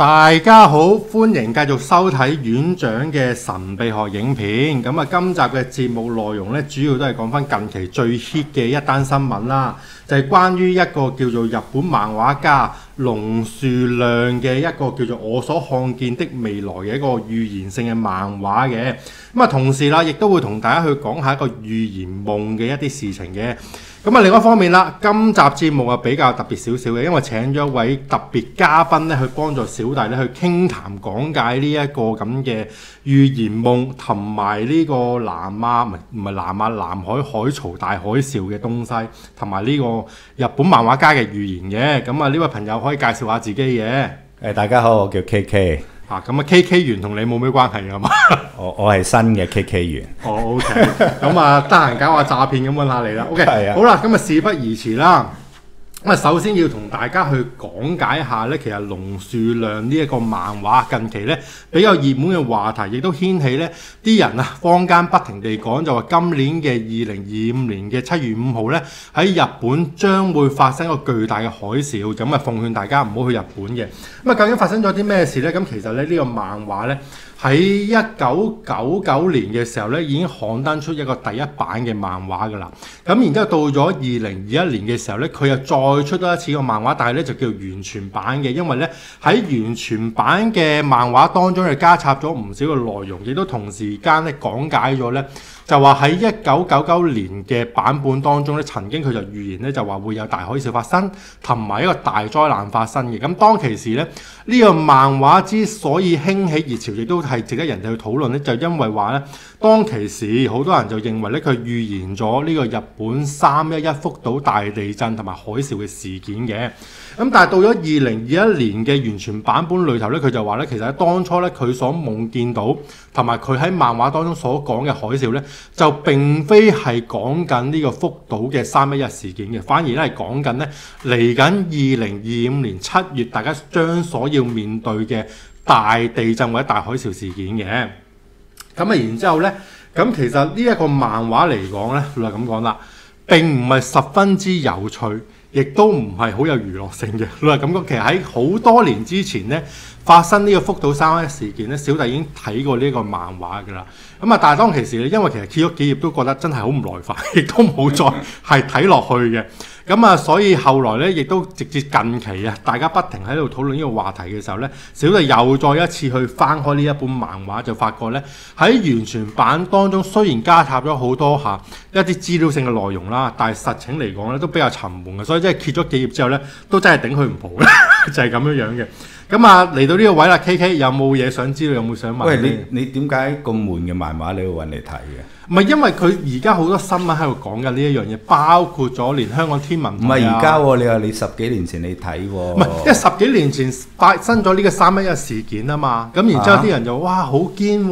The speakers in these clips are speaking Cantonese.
大家好，歡迎繼續收睇院長嘅神秘學影片。咁啊，今集嘅節目內容咧，主要都係講翻近期最 hit 嘅一單新聞啦，就係關於一個叫做日本漫畫家龍樹亮嘅一個叫做我所看見的未來嘅一個預言性嘅漫畫嘅。咁啊，同時啦，亦都會同大家去講下一個預言夢嘅一啲事情嘅。咁啊，另一方面啦，今集節目啊比較特別少少嘅，因為請咗一位特別嘉賓咧，去幫助小弟咧去傾談講解呢一個咁嘅預言夢同埋呢個南海海潮大海嘯嘅東西，同埋呢個日本漫畫家嘅預言嘅。咁啊，呢位朋友可以介紹下自己嘅。大家好，我叫 KK。咁啊 KK 員同你冇咩關係㗎嘛？我係新嘅 KK 員。OK。咁啊，得閒搞下詐騙咁揾下你啦。OK。係啊。好啦，咁啊事不宜遲啦。咁啊，首先要同大家去講解下咧，其實龍樹亮呢一個漫畫近期咧比較熱門嘅話題，亦都掀起咧啲人啊坊間不停地講，就話今年嘅2025年嘅7月5號咧喺日本將會發生一個巨大嘅海嘯，咁啊奉勸大家唔好去日本嘅。咁啊，究竟發生咗啲咩事咧？咁其實咧呢個漫畫咧喺1999年嘅時候咧已經刊登出一個第一版嘅漫畫㗎啦。咁然之後到咗2021年嘅時候咧，佢又再出多一次個漫畫，但係咧就叫完全版嘅，因為咧喺完全版嘅漫畫當中，就加插咗唔少嘅內容，亦都同時間咧講解咗咧，就話喺1999年嘅版本當中咧，曾經佢就預言咧就話會有大海嘯發生，同埋一個大災難發生嘅。咁當其時咧，呢個漫畫之所以興起熱潮，亦都係值得人哋去討論咧，就因為話咧，當其時好多人就認為咧，佢預言咗呢個日本311福島大地震同埋海嘯嘅事件嘅。咁但係到咗2021年嘅完全版本裏頭咧，佢就話咧，其實喺當初咧佢所夢見到同埋佢喺漫畫當中所講嘅海嘯咧，就並非係講緊呢個福島嘅311事件嘅，反而咧係講緊咧嚟緊2025年7月大家將所要面對嘅大地震或者大海嘯事件嘅。咁啊，然之後咧，咁其實呢一個漫畫嚟講咧，就係咁講啦，並唔係十分之有趣，亦都唔係好有娛樂性嘅。老實咁講，其實喺好多年之前咧，發生呢個福島311事件咧，小弟已經睇過呢個漫畫㗎啦。咁啊，但係當其時咧，因為其實揭咗幾頁都覺得真係好唔耐煩，亦都冇再係睇落去嘅。咁啊，所以後來咧，亦都直至近期啊，大家不停喺度討論呢個話題嘅時候咧，小弟又再一次去翻開呢一本漫畫，就發覺咧喺完全版當中，雖然加插咗好多一啲資料性嘅內容啦，但係實情嚟講咧都比較沉悶嘅，所以即係揭咗幾頁之後咧，都真係頂佢唔蒲嘅，就係咁樣樣嘅。咁啊，嚟到呢個位啦 ，KK 有冇嘢想知道？有冇想問？喂，你點解咁悶嘅漫畫你會揾嚟睇嘅？唔係因為佢而家好多新聞喺度講緊呢一樣嘢，包括咗連香港天文台。唔係而家喎，你話你10幾年前你睇喎。唔係，因為10幾年前發生咗呢個311事件啊嘛，咁然之後啲人就哇好堅喎，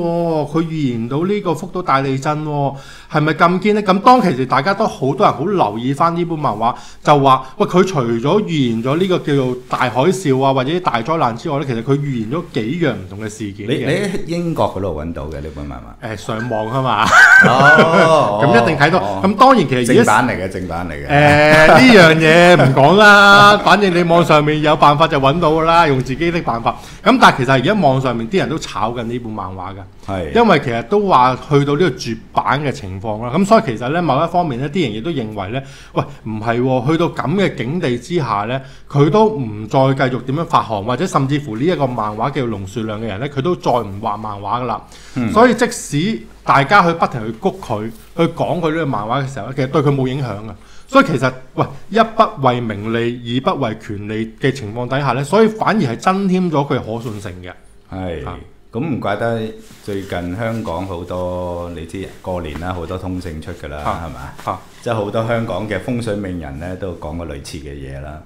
佢預言到呢個福島大地震喎，係咪咁堅呢？咁當其時大家都好多人好留意翻呢本漫畫，就話喂，佢除咗預言咗呢個叫做大海嘯啊或者大災難之外咧，其實佢預言咗幾樣唔同嘅事件嘅。你喺英國嗰度揾到嘅呢本漫畫？上網啊嘛。咁一定睇到。咁當然其實正版嚟嘅，正版嚟嘅。呢樣嘢唔講啦，反正你網上面有辦法就揾到㗎啦，用自己的辦法。咁但係其實而家網上面啲人都炒緊呢本漫畫㗎，係因為其實都話去到呢個絕版嘅情況啦。咁所以其實咧某一方面咧，啲人亦都認為咧，喂唔係喎，去到咁嘅境地之下咧，佢都唔再繼續點樣發行，或者甚至乎呢一個漫畫叫龍樹亮嘅人咧，佢都再唔畫漫畫㗎啦。所以即使大家去不停去谷佢，去講佢呢個漫畫嘅時候咧，其實對佢冇影響嘅。所以其實喂，一不為名利，二不為權利嘅情況底下咧，所以反而係增添咗佢可信性嘅。係，咁唔怪得最近香港好多你知過年啦，好多通勝出㗎啦，係咪？即係好多香港嘅風水命人咧都講過類似嘅嘢啦。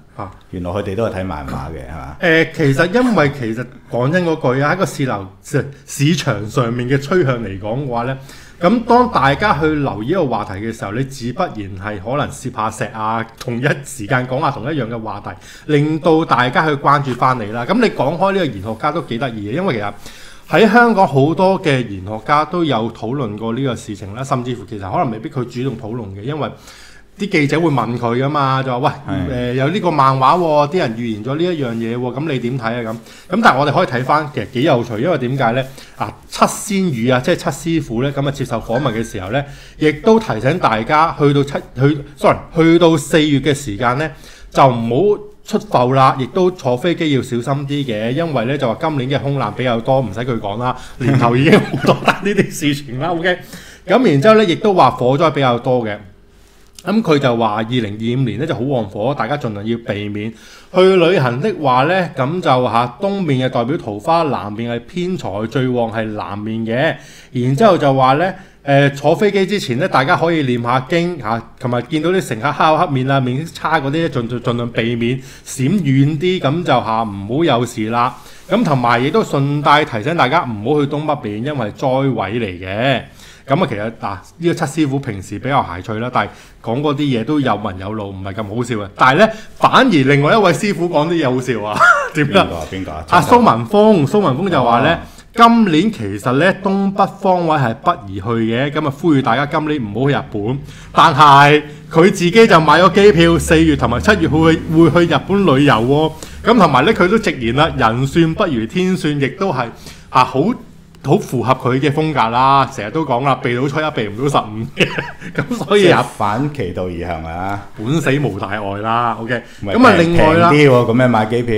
原來佢哋都係睇漫畫嘅，係嘛？其實因為其實講真嗰句啊，喺個市場上面嘅趨向嚟講嘅話咧，咁當大家去留意一個話題嘅時候，你自不然係可能攝下石啊，同一時間講下同一樣嘅話題，令到大家去關注翻你啦。咁你講開呢個玄學家都幾得意嘅，因為其實喺香港好多嘅玄學家都有討論過呢個事情啦，甚至乎其實可能未必佢主動討論嘅，因為啲記者會問佢噶嘛，就話喂有呢個漫畫喎，啲人預言咗呢一樣嘢喎，咁你點睇啊？咁但係我哋可以睇翻其實幾有趣，因為點解咧？七仙羽即係七師傅咧，咁接受訪問嘅時候咧，亦都提醒大家去到4月嘅時間咧，就唔好出埠啦，亦都坐飛機要小心啲嘅，因為咧就話今年嘅空難比較多，唔使佢講啦，年頭已經好多單呢啲事情啦。OK， 咁然之後咧，亦都話火災比較多嘅。咁佢就話2025年咧就好旺火，大家盡量要避免去旅行的話咧，咁就東面嘅代表桃花，南面係偏財，最旺係南面嘅。然之後就話咧，坐飛機之前咧，大家可以念下經同埋見到啲乘客黑口黑面啊，面色差嗰啲咧，盡量避免閃遠啲，咁就唔好有事啦。咁同埋亦都順帶提醒大家唔好去東北邊，因為係災位嚟嘅。咁其實呢個七師傅平時比較諧趣啦，但係講嗰啲嘢都有文有路，唔係咁好笑嘅。但係咧，反而另外一位師傅講啲嘢好笑啊！點啊？邊個？蘇文峰就話咧，今年其實咧東北方位係不宜去嘅，咁呼籲大家今年唔好去日本。但係佢自己就買咗機票，4月同埋7月會去日本旅遊喎。咁同埋咧，佢都直言啦，人算不如天算，亦都係好符合佢嘅風格啦，成日都講啦，避到初一避唔到15嘅，咁所以反其道而行啊，本死無大礙啦。OK， 咁另外啦，平啲喎，咁樣買機票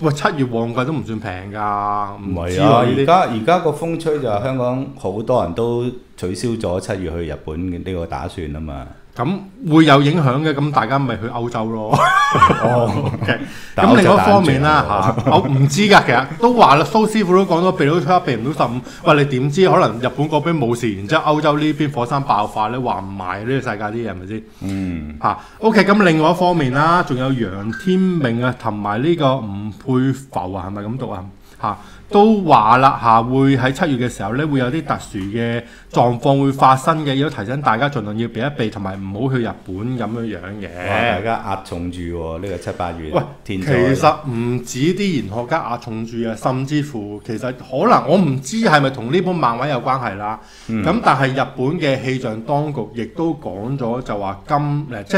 7月旺季都唔算平㗎，唔係啊，而家個風吹就係香港好多人都取消咗7月去日本嘅呢個打算啊嘛。咁會有影響嘅，咁大家咪去歐洲咯。OK， 咁另外一方面啦我唔知㗎，其實都話啦，蘇師傅都講咗避到初一避唔到15。喂，你點知可能日本嗰邊冇事，然之後歐洲呢邊火山爆發咧，話唔埋呢個世界啲嘢係咪先？OK， 咁另外一方面啦，仲有楊天命同埋呢個吳佩孚係咪咁讀啊？都話啦會喺7月嘅時候咧，會有啲特殊嘅狀況會發生嘅，要提醒大家盡量要避一避，同埋唔好去日本咁樣嘅。大家壓重住喎，呢個7、8月。喂，其實唔止啲研學家壓重住啊，甚至乎其實可能我唔知係咪同呢本漫畫有關係啦。咁但係日本嘅氣象當局亦都講咗，就話即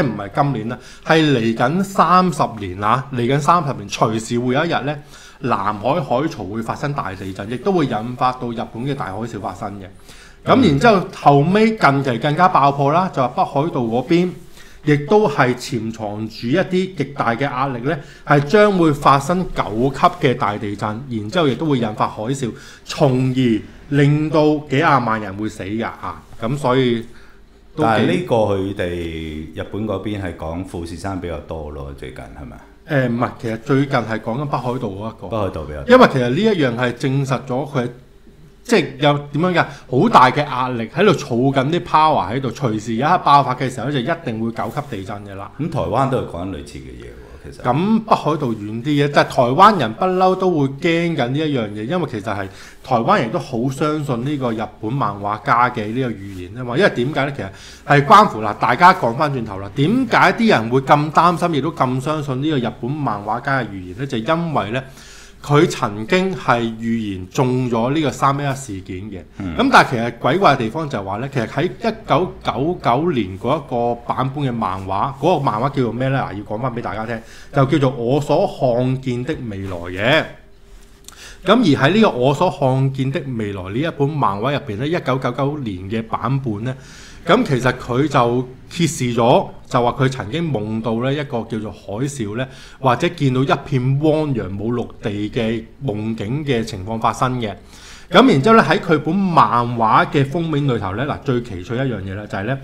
係唔係今年啦，係嚟緊30年嚟緊30年隨時會有一日咧，南海海潮會發生大地震，亦都會引發到日本嘅大海嘯發生嘅。咁然之後尾近期更加爆破啦，就話北海道嗰邊亦都係潛藏住一啲極大嘅壓力咧，係將會發生9級嘅大地震，然之後亦都會引發海嘯，從而令到幾廿萬人會死㗎。咁所以但係呢個佢哋日本嗰邊係講富士山比較多咯，最近係咪？唔係，其實最近係講緊北海道嗰一個。北海道比較多。因為其實呢一樣係證實咗佢即係有點樣嘅好大嘅壓力喺度儲緊啲 power 喺度，隨時有一刻爆發嘅時候咧，就一定會9級地震嘅啦。咁台灣都係講緊類似嘅嘢喎，其實。咁北海道遠啲嘅，但係台灣人不嬲都會驚緊呢一樣嘢，因為其實係台灣人都好相信呢個日本漫畫家嘅呢個預言啊嘛。因為點解咧？其實係關乎大家講翻轉頭啦，點解啲人會咁擔心，亦都咁相信呢個日本漫畫家嘅預言咧？就因為咧，佢曾經係預言中咗呢個311事件嘅。咁但係其實鬼怪嘅地方就係話咧，其實喺1999年嗰一個版本嘅漫畫，嗰個漫畫叫做咩咧？要講翻俾大家聽，就叫做我所看見的未來嘅。咁而喺呢個我所看見的未來呢一本漫畫入邊咧，1999年嘅版本咧，咁其實佢就揭示咗，就話佢曾經夢到咧一個叫做海嘯咧，或者見到一片汪洋冇陸地嘅夢境嘅情況發生嘅。咁然之後咧，喺佢本漫畫嘅封面裏頭咧，最奇趣一樣嘢咧，就係咧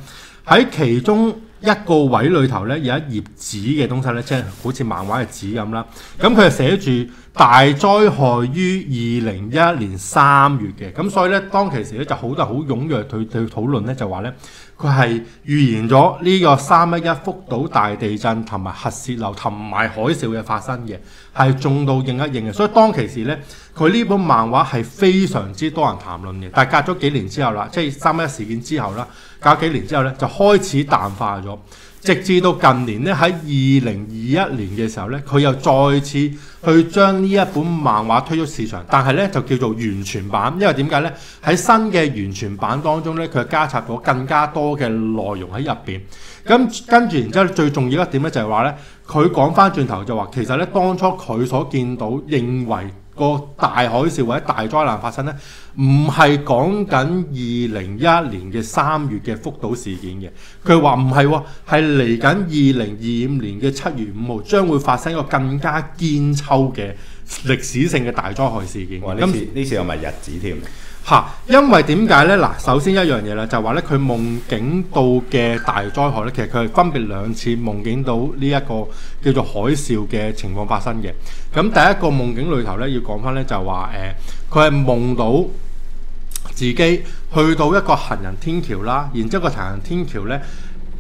喺其中一個位裏頭咧，有一頁紙嘅東西咧，即係好似漫畫嘅紙咁啦。咁佢係寫住大災害於2011年3月嘅。咁所以咧，當其時咧就好多人好踴躍去討論咧，就話咧佢係預言咗呢個311福島大地震同埋核泄漏同埋海嘯嘅發生嘅，係中到應一應嘅。所以當其時咧，佢呢本漫畫係非常之多人談論嘅。但係隔咗幾年之後啦，即係311事件之後啦，隔幾年之後咧就開始淡化咗。直至到近年咧喺2021年嘅時候咧，佢又再次去將呢一本漫畫推出市場，但係咧就叫做完全版，因為點解咧？喺新嘅完全版當中咧，佢加插咗更加多嘅內容喺入邊。咁跟住然之後最重要一點咧就係話咧，佢講翻轉頭就話其實咧當初佢所見到認為個大海嘯或者大災難發生咧，唔係講緊2011年嘅3月嘅福島事件嘅。佢話唔係喎，係嚟緊2025年嘅7月5號將會發生一個更加堅秋嘅歷史性嘅大災害事件。哇！呢次有埋日子添。因為點解咧？嗱，首先一樣嘢啦，就係話咧，佢夢境到嘅大災害咧，其實佢係分別2次夢境到呢一個叫做海嘯嘅情況發生嘅。咁第一個夢境裏頭咧，要講翻咧就係話佢係夢到自己去到一個行人天橋啦，然之後個行人天橋咧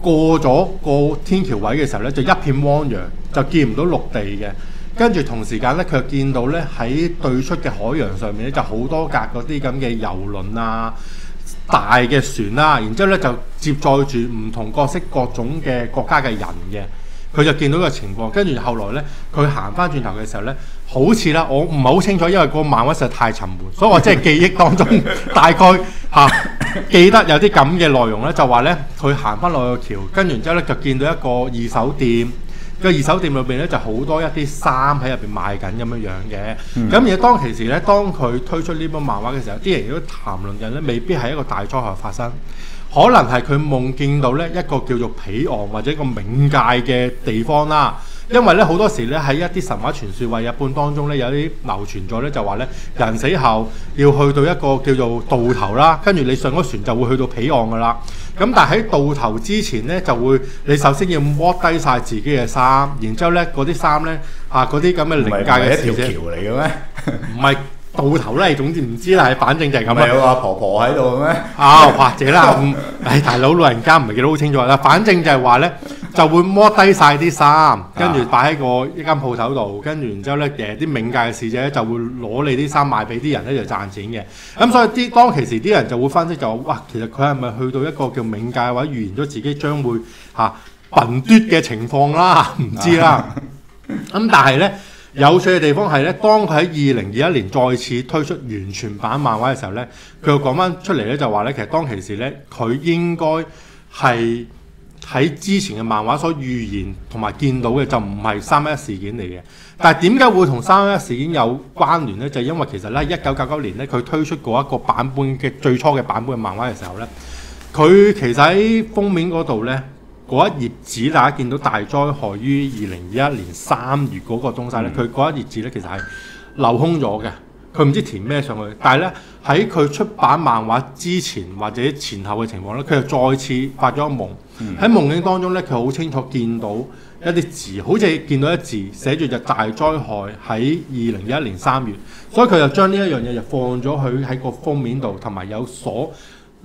過咗個天橋位嘅時候咧，就一片汪洋，就見唔到陸地嘅。跟住同時間咧，佢又見到咧喺對出嘅海洋上面咧，就好多架嗰啲咁嘅遊輪啊、大嘅船啦，然之後咧就接載住唔同各式各種嘅國家嘅人嘅。佢就見到個情況，跟住後來咧，佢行翻轉頭嘅時候咧，好似啦，我唔係好清楚，因為個漫畫實在太沉悶，所以我即係記憶當中大概記得有啲咁嘅內容咧，就話咧佢行翻落個橋，跟住然之後咧就見到一個二手店。個二手店裏邊咧就好多一啲衫喺入邊賣緊咁樣樣嘅，咁而當其時咧，當佢推出呢本漫畫嘅時候，啲人都談論緊咧，未必係一個大災害發生，可能係佢夢見到咧一個叫做彼岸或者一個冥界嘅地方啦。因為咧好多時咧喺一啲神話傳說或日本當中咧有啲流傳咗咧就話咧人死後要去到一個叫做渡頭啦，跟住你上咗船就會去到彼岸噶啦。咁但係喺渡頭之前咧就會你首先要剝低晒自己嘅衫，然之後咧嗰啲衫咧嗰啲咁嘅靈界嘅事，唔係一條橋嚟嘅咩？唔係渡頭咧，總之唔知啦，反正就係咁啊。有個婆婆喺度咩？或者啦，大佬老人家唔係記得好清楚啦。反正就係話咧。就會摸低晒啲衫，跟住擺喺一間鋪頭度，跟住然之後咧啲冥界嘅使者就會攞你啲衫賣俾啲人咧就賺錢嘅。咁所以當其時啲人就會分析就哇，其實佢係咪去到一個叫冥界或者預言咗自己將會笨嘟嘅情況啦？唔知啦。咁但係咧有趣嘅地方係咧，當佢喺2021年再次推出完全版漫畫嘅時候咧，佢又講翻出嚟咧就話咧，其實當其時咧佢應該係喺之前嘅漫畫所預言同埋見到嘅就唔係311事件嚟嘅，但係點解會同311事件有關聯呢？就係因為其實咧1999年咧佢推出過一個版本嘅最初嘅版本嘅漫畫嘅時候咧，佢其實喺封面嗰度咧嗰一頁紙大家見到大災害於2021年3月嗰個東西咧，佢嗰一頁紙咧其實係留空咗嘅。佢唔知填咩上去，但係咧喺佢出版漫畫之前或者前後嘅情況咧，佢又再次發咗個夢。喺夢境當中咧，佢好清楚見到一啲字，好似見到一字寫住就大災害喺2021年3月，所以佢就將呢一樣嘢就放咗佢喺個封面度，同埋有所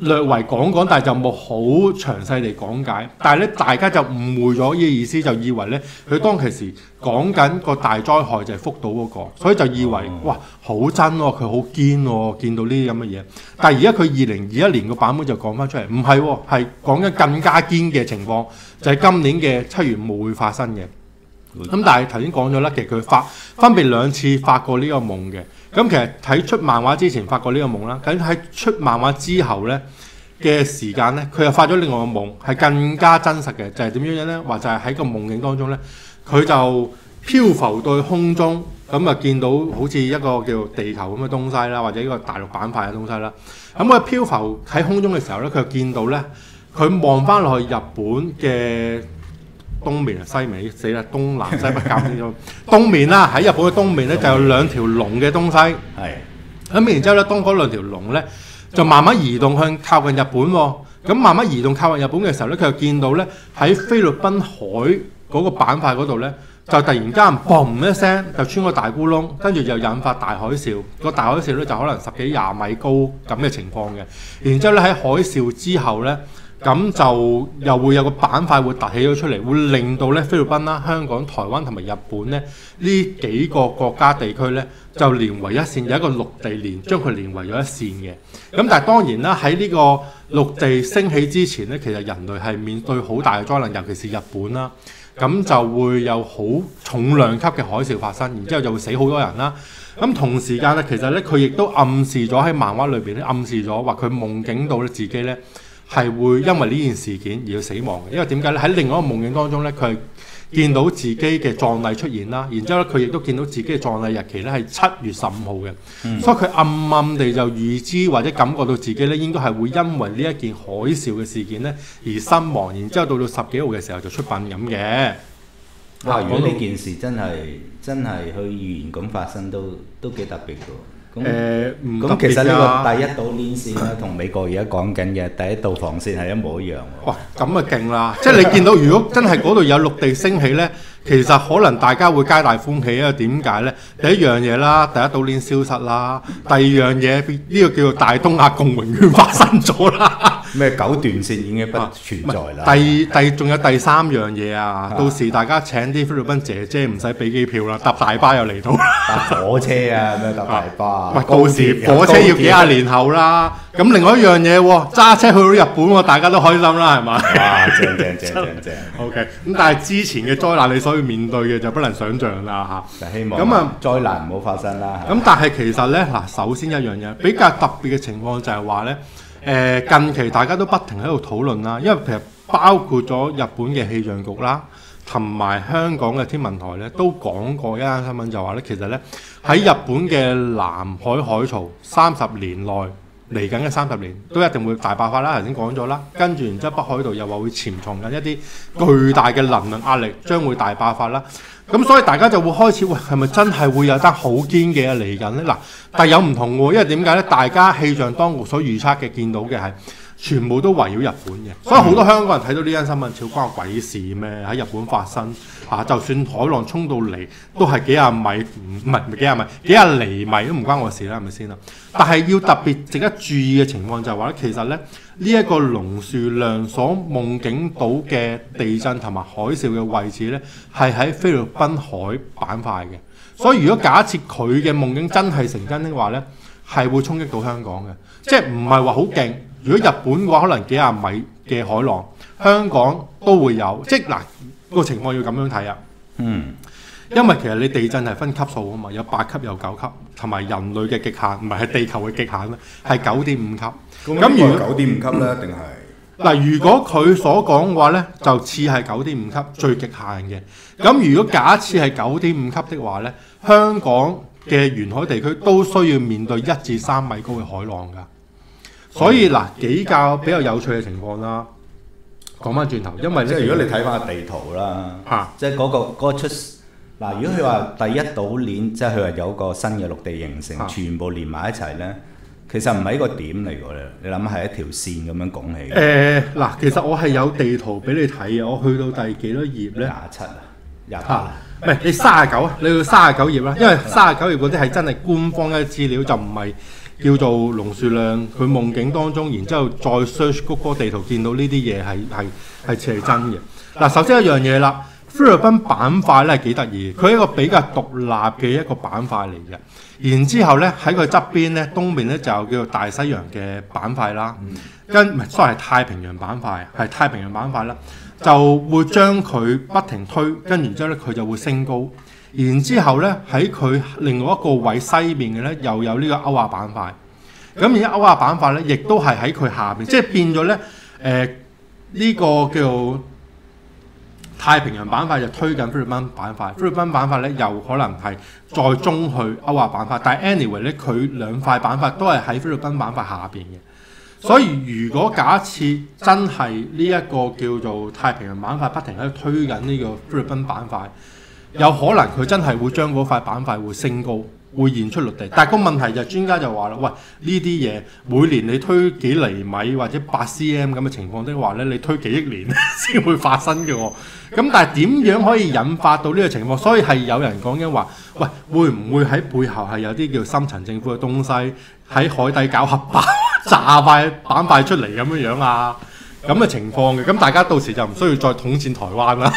略為講，但係就冇好詳細地講解。但係咧，大家就誤會咗呢個意思，就以為咧佢當其時講緊個大災害就係福島嗰個，所以就以為哇好真喎，佢好堅喎，見到呢啲咁嘅嘢。但係而家佢2021年個版本就講翻出嚟，唔係喎，係講緊更加堅嘅情況，就係今年嘅7月5號會發生嘅。咁但係頭先講咗啦，其實佢分別2次發過呢個夢嘅。咁其實喺出漫畫之前發過呢個夢啦，咁喺出漫畫之後咧嘅時間咧，佢又發咗另外個夢，係更加真實嘅，就係點樣咧？話就係喺個夢境當中咧，佢就漂浮到空中，咁啊見到好似一個叫地球咁嘅東西啦，或者一個大陸板塊嘅東西啦。咁佢漂浮喺空中嘅時候咧，佢又見到咧，佢望翻落去日本嘅東面啊，西面死啦，東南西北夾呢種東面啦，喺日本嘅東面咧就有2條龍嘅東西。係。咁然之後咧，當嗰2條龍咧就慢慢移動向靠近日本喎。咁慢慢移動靠近日本嘅時候咧，佢就見到咧喺菲律賓海嗰個板塊嗰度咧，就突然間嘣一聲就穿個大咕窿，跟住就引發大海嘯。個大海嘯咧就可能10幾20米高咁嘅情況嘅。然之後咧喺海嘯之後咧，咁就又會有個板塊會凸起咗出嚟，會令到咧菲律賓啦、香港、台灣同埋日本咧呢幾個國家地區咧就連為一線，有一個陸地連將佢連為咗一線嘅。咁但係當然啦，喺呢個陸地升起之前咧，其實人類係面對好大嘅災難，尤其是日本啦。咁就會有好重量級嘅海嘯發生，然之後就會死好多人啦。咁同時間咧，其實咧佢亦都暗示咗喺漫畫裏邊咧，暗示咗話佢夢境到咧自己咧係會因為呢件事件而要死亡嘅。因為點解咧？喺另外一個夢境當中咧，佢係見到自己嘅葬禮出現啦，然之後咧佢亦都見到自己嘅葬禮日期咧係7月15號嘅，所以佢暗暗地就預知或者感覺到自己咧應該係會因為呢一件海嘯嘅事件咧而身亡，然之後到10幾號嘅時候就出殯咁嘅。哇！如果呢件事真係去預言咁發生，都幾特別㗎。咁其實呢個第一道鏈線咧，同美國而家講緊嘅第一道防線係一模一樣喎。哇！咁啊勁啦！即係你見到如果真係嗰度有陸地升起咧，其實可能大家會皆大歡喜啊！點解咧？第一樣嘢啦，第一島鏈消失啦；第二樣嘢呢個叫做大東亞共榮圈發生咗啦。咩9段線已經不存在啦。仲有第三樣嘢啊！到時大家請啲菲律賓姐姐唔使俾機票啦，搭大巴又嚟到。搭火車啊，咩搭大巴？到時火車要幾廿年後啦。咁另外一樣嘢喎，揸車去到日本喎，大家都開心啦，係咪？哇！正。OK， 咁但係之前嘅災難你所要面對嘅就不能想像啦嚇。就希望咁啊，災難唔好發生啦。咁但係其實咧嗱，首先一樣嘢比較特別嘅情況就係話咧，近期大家都不停喺度討論啦，因為其實包括咗日本嘅氣象局啦，同埋香港嘅天文台咧都講過一單新聞，就話咧其實咧喺日本嘅南海海潮30年內嚟緊嘅30年都一定會大爆發啦。頭先講咗啦，跟住然之後北海道又話會潛藏緊一啲巨大嘅能量壓力，將會大爆發啦。咁所以大家就會開始喂，係咪真係會有單好堅嘅嘢嚟緊咧？嗱，但係有唔同喎，因為點解咧？大家氣象當局所預測嘅見到嘅係全部都圍繞日本嘅，所以好多香港人睇到呢單新聞，超關我鬼事咩？喺日本發生嚇，就算海浪衝到嚟都係幾廿米，唔係幾廿米，幾廿釐米都唔關我事啦，係咪先啦？但係要特別值得注意嘅情況就係話咧，其實咧呢一個龍樹亮所夢境到嘅地震同埋海嘯嘅位置咧，係喺菲律賓海板塊嘅。所以如果假設佢嘅夢境真係成真的話咧，係會衝擊到香港嘅，即係唔係話好勁。如果日本嘅話，可能幾廿米嘅海浪，香港都會有，即係嗱個情況要咁樣睇啊。因為其實你地震係分級數啊嘛，有8級有9級，同埋人類嘅極限，唔係地球嘅極限咧，係9.5級。咁如果9.5級咧，定係嗱？如果佢所講嘅話咧，就似係9.5級最極限嘅。咁如果假設係9.5級的話咧，香港嘅沿海地區都需要面對1至3米高嘅海浪㗎。所以嗱，比較有趣嘅情況啦。講翻轉頭，因為即係如果你睇翻個地圖啦，即係嗰個出嗱，如果佢話第一島鏈，即係佢話有個新嘅陸地形成，全部連埋一齊咧，其實唔係一個點嚟㗎咧。你諗係一條線咁樣拱起。嗱，其實我係有地圖俾你睇嘅，我去到第幾多頁咧？27啊，28。唔係你39啊，你要39頁啦，因為39頁嗰啲係真係官方嘅資料，就唔係叫做龍樹亮佢夢境當中，然之後再 search 谷歌地圖見到呢啲嘢係似係真嘅。嗱，首先一樣嘢啦，菲律賓板塊咧係幾得意，佢係一個比較獨立嘅一個板塊嚟嘅。然之後咧喺佢側邊咧東面咧就叫做大西洋嘅板塊啦，係太平洋板塊，係太平洋板塊啦，就會將佢不停推，跟住之後咧佢就會升高。然之後咧喺佢另外一個位西面嘅咧又有呢個歐亞板塊，咁而家歐亞板塊咧亦都係喺佢下邊，即係變咗咧呢個叫做太平洋板塊就推緊菲律賓板塊，菲律賓板塊咧又可能係再中去歐亞板塊，但係 anyway 咧佢兩塊板塊都係喺菲律賓板塊下邊嘅。所以如果假設真係呢一個叫做太平洋板塊不停喺度推緊呢個菲律賓板塊，有可能佢真係會將嗰塊板塊會升高，會現出陸地。但係個問題就專家就話啦，喂，呢啲嘢每年你推幾厘米或者8 cm 咁嘅情況的話咧，你推幾億年先會發生嘅喎。咁但係點樣可以引發到呢個情況？所以係有人講緊話，喂，會唔會喺背後係有啲叫深層政府嘅東西喺海底搞核爆炸塊板塊出嚟咁樣啊？咁嘅情況嘅，咁大家到時就唔需要再統戰台灣啦。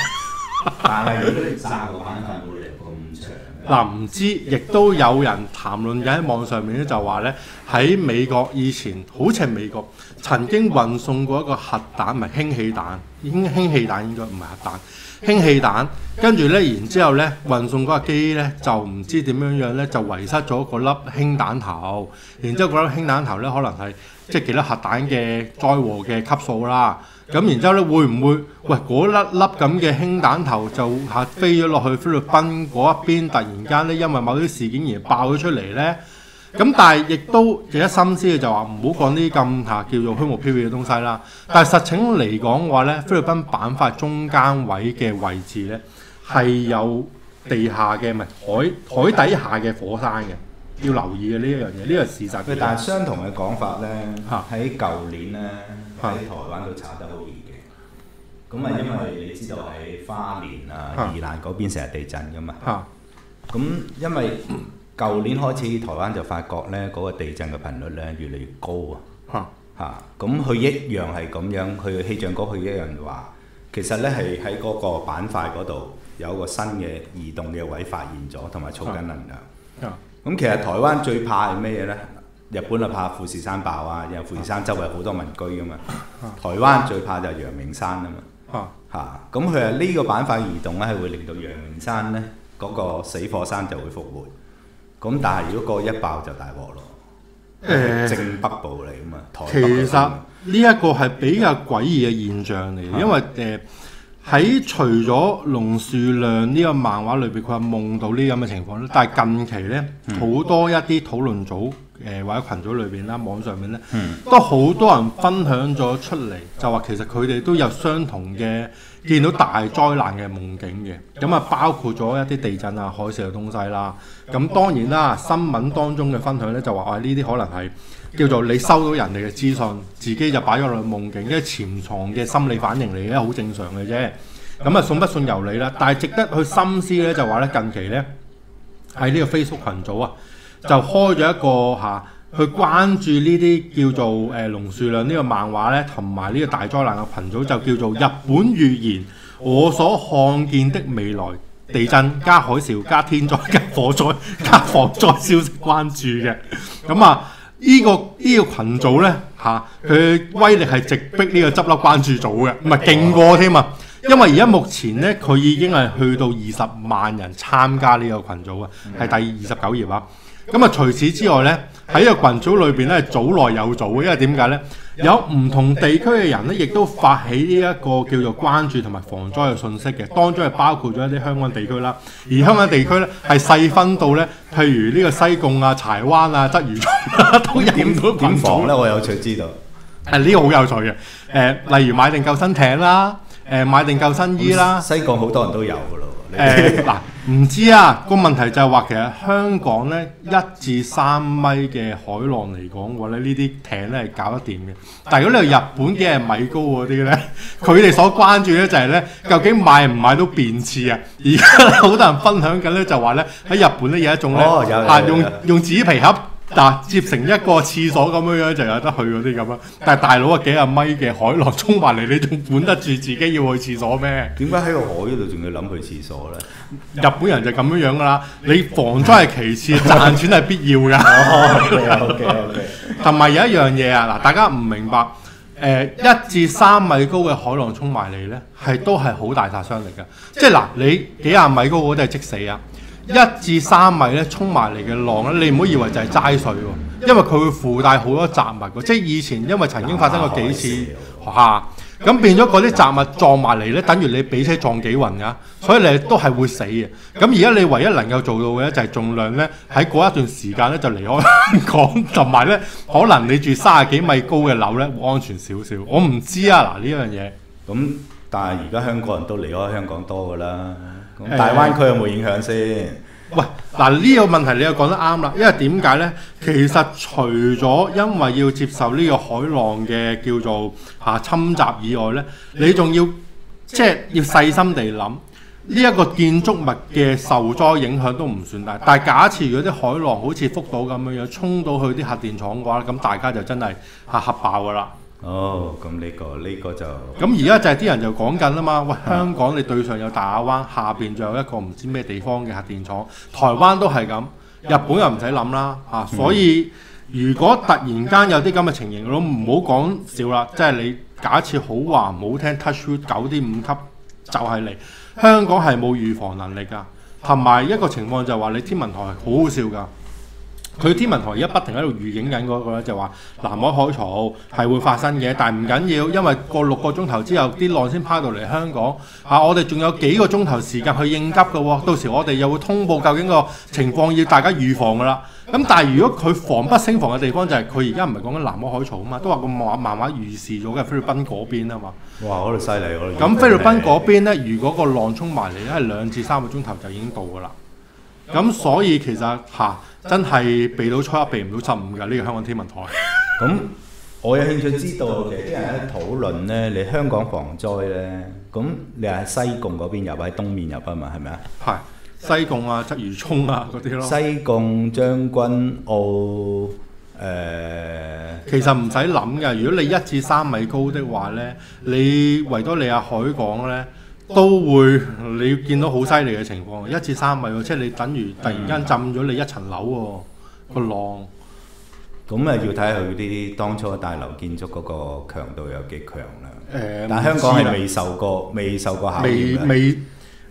但係如果你炸個板塊冇理由咁長。嗱，唔知，亦都有人談論緊喺網上面咧，就話咧喺美國以前好似係美國曾經運送過一個核彈，唔係氫氣彈，氫氣彈應該唔係核彈。氫氣彈，跟住咧，然之後咧運送嗰架機咧就唔知點樣咧，就遺失咗嗰粒氫彈頭，然之後嗰粒氫彈頭咧可能係即係幾粒核彈嘅災禍嘅級數啦。咁然之後咧會唔會喂嗰粒咁嘅氫彈頭就飛咗落去菲律賓嗰一邊，突然間咧因為某啲事件而爆咗出嚟咧？咁但係亦都值得深思嘅就話唔好講啲咁叫做虛無縹緲嘅東西啦。但係實情嚟講嘅話咧，菲律賓板塊中間位嘅位置咧係有地下嘅，唔係海底下嘅火山嘅，要留意嘅呢一樣嘢，呢個事實。但係相同嘅講法咧，喺舊年咧喺台灣都查得好嚴嘅。咁因為你知道喺花蓮啊、宜蘭嗰邊成日地震㗎嘛。咁因為舊年開始，台灣就發覺咧嗰個地震嘅頻率咧越嚟越高啊！咁佢一樣係咁樣，佢氣象局佢一樣話，其實咧係喺嗰個板塊嗰度有一個新嘅移動嘅位發現咗，同埋儲緊能量。咁其實台灣最怕係咩嘢咧？日本就怕富士山爆啊，因為富士山周圍好多民居噶嘛。台灣最怕就係陽明山啊嘛。咁佢係呢個板塊移動咧，係會令到陽明山咧嗰個死火山就會復活。咁但係如果個一爆就大鑊咯，正北部嚟㗎嘛，台北。其實呢一個係比較詭異嘅現象嚟嘅，因為喺除咗龍樹亮呢個漫畫裏邊，佢話夢到呢咁嘅情況咧，但係近期咧好多一啲討論組或者群組裏邊啦，網上面咧都好多人分享咗出嚟，就話其實佢哋都有相同嘅見到大災難嘅夢境嘅，咁啊包括咗一啲地震啊、海嘯嘅東西啦。咁當然啦，新聞當中嘅分享咧就話呢啲可能係叫做你收到人哋嘅資訊，自己就擺咗落去夢境，因為潛藏嘅心理反應嚟嘅，好正常嘅啫。咁啊信不信由你啦。但係值得去深思咧，就話咧近期咧喺呢個 Facebook 群組啊，就開咗一個去關注呢啲叫做龍樹亮呢個漫畫咧，同埋呢個大災難嘅群組，就叫做日本預言我所看見的未來，地震加海嘯加天災加火災加防災消息關注嘅。咁呢個群組咧佢威力係直逼呢個執笠關注組嘅，唔係勁過添啊！因為而家目前咧佢已經係去到20萬人參加呢個群組啊，係第29頁啊。咁除此之外咧，喺呢個群組裏邊咧，組內有組，因為點解咧？有唔同地區嘅人咧，亦都發起呢一個叫做關注同埋防災嘅信息嘅，當中係包括咗一啲香港地區啦。而香港地區咧係細分到咧，譬如呢個西貢啊、柴灣啊、鰂魚涌都有點防咧？我有趣知道。呢個好有趣嘅。例如買定救生艇啦，買定救生衣啦。西貢好多人都有㗎咯。嗱，唔知啊，個問題就係話其實香港咧1至3米嘅海浪嚟講嘅話咧，呢啲艇咧係搞得掂嘅。但係如果你係日本幾米高嗰啲咧，佢哋所關注咧就係咧，究竟買唔買到便廁啊？而家好多人分享緊咧就話咧喺日本咧有一種咧用紙皮盒。接成一個廁所咁樣就有得去嗰啲咁樣，但係大佬幾廿米嘅海浪衝埋嚟，你仲管得住自己要去廁所咩？點解喺個海嗰度仲要諗去廁所咧？日本人就咁樣㗎啦，你防災係其次，賺錢係必要㗎。OK。同埋有一樣嘢啊，嗱，大家唔明白，1至3米高嘅海浪衝埋嚟咧，都係好大殺傷力㗎。即係嗱，你幾廿米高嗰啲係即死啊！1至3米咧衝埋嚟嘅浪咧，你唔好以為就係齋水喎，因為佢會附帶好多雜物喎。即係以前因為曾經發生過幾次咁變咗嗰啲雜物撞埋嚟咧，等於你俾車撞幾暈㗎，所以你都係會死嘅。咁而家你唯一能夠做到嘅咧，就係盡量咧喺嗰一段時間咧就離開香港，同埋咧可能你住30幾米高嘅樓咧會安全少少。我唔知啊，嗱呢樣嘢。咁但係而家香港人都離開香港多㗎啦。大灣區有冇影響先？喂，嗱呢個問題你又講得啱啦，因為點解呢？其實除咗因為要接受呢個海浪嘅叫做侵襲以外呢，你仲要要細心地諗呢一個建築物嘅受災影響都唔算大，但係假設如果啲海浪好似福島咁樣衝到去啲核電廠嘅話，咁大家就真係嚇爆㗎啦。哦，咁呢個就咁而家就係啲人就講緊啦嘛，喂，香港你對上有大亞灣，下邊仲有一個唔知咩地方嘅核電廠，台灣都係咁，日本又唔使諗啦嚇，所以如果突然間有啲咁嘅情形，我唔好講笑啦，即係你假設好話唔好聽 touch wood 9.5級就係嚟，香港係冇預防能力㗎，同埋一個情況就係話你天文台係好好笑㗎。佢天文台而家不停喺度預警緊嗰個咧，就話南海海潮係會發生嘅，但係唔緊要，因為過6個鐘頭之後啲浪先趴到嚟香港我哋仲有幾個鐘頭時間去應急嘅喎，到時我哋又會通報究竟個情況要大家預防㗎啦。咁但係如果佢防不勝防嘅地方就係佢而家唔係講緊南海海潮啊嘛，都話個漫畫預示咗嘅菲律賓嗰邊啊嘛。哇！嗰度犀利喎。咁菲律賓嗰邊咧，如果個浪衝埋嚟咧，係2至3個鐘頭就已經到㗎啦。咁所以其實真係避到初一避唔到初五㗎，呢個香港天文台。咁我有興趣知道，其實啲人喺討論咧，你香港防災咧，咁你係西貢嗰邊入，喺東面入啊嘛，係咪啊？係西貢啊、鰂魚涌啊嗰啲咯。西貢、將軍澳其實唔使諗㗎，如果你1至3米高的話咧，你維多利亞海港咧，都會你見到好犀利嘅情況，1至3米喎，即係你等於突然間浸咗你1層樓喎，個浪。咁要睇下佢啲當初大樓建築嗰個強度有幾強啦。但香港係未受過考驗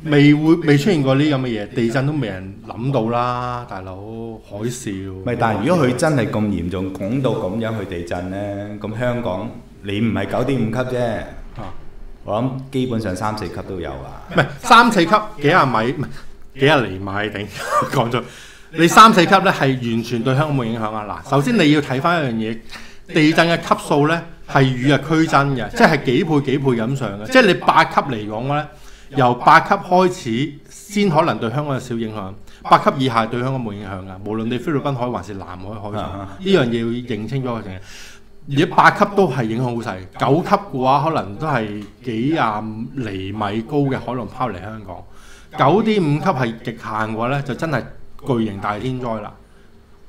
未出現過呢咁嘅嘢，地震都未人諗到啦，大佬海嘯。但係如果佢真係咁嚴重，拱到咁樣去地震呢，咁香港你唔係9.5級啫。我諗基本上3、4級都有啊。唔係3、4級幾廿米，唔係幾廿厘米定講咗。你3、4級咧係完全對香港冇影響啊！嗱，首先你要睇翻一樣嘢，地震嘅級數咧係與日俱增嘅，即係幾倍咁上嘅。即係你8級嚟講咧，由8級開始先可能對香港有少影響，8級以下對香港冇影響㗎。無論你菲律賓海還是南海海潮，呢樣嘢要認清楚嘅。而家8級都係影響好細，9級嘅話可能都係幾廿厘米高嘅海浪拋嚟香港。9.5級係極限嘅話咧，就真係巨型大天災啦。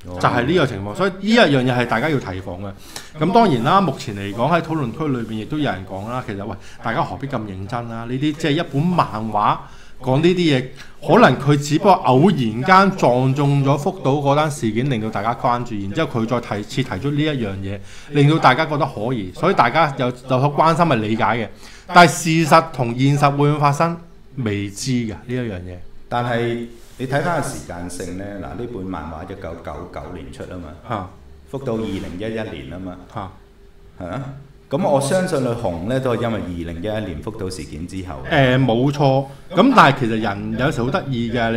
就係呢個情況，所以呢一樣嘢係大家要提防嘅。咁當然啦，目前嚟講喺討論區裏邊亦都有人講啦，其實喂，大家何必咁認真啊？呢啲即係一本漫畫講呢啲嘢，可能佢只不過偶然間撞中咗福島嗰單事件，令到大家關注，然之後佢再提出呢一樣嘢，令到大家覺得可疑，所以大家有所關心係理解嘅。但係事實同現實會唔會發生，未知㗎呢一樣嘢。但係你睇翻個時間性呢，嗱呢本漫畫1999年出啊嘛，福島2011年啊嘛，係啊。咁我相信佢紅呢都係因為2011年福島事件之後。冇錯。咁但係其實人有時好得意嘅，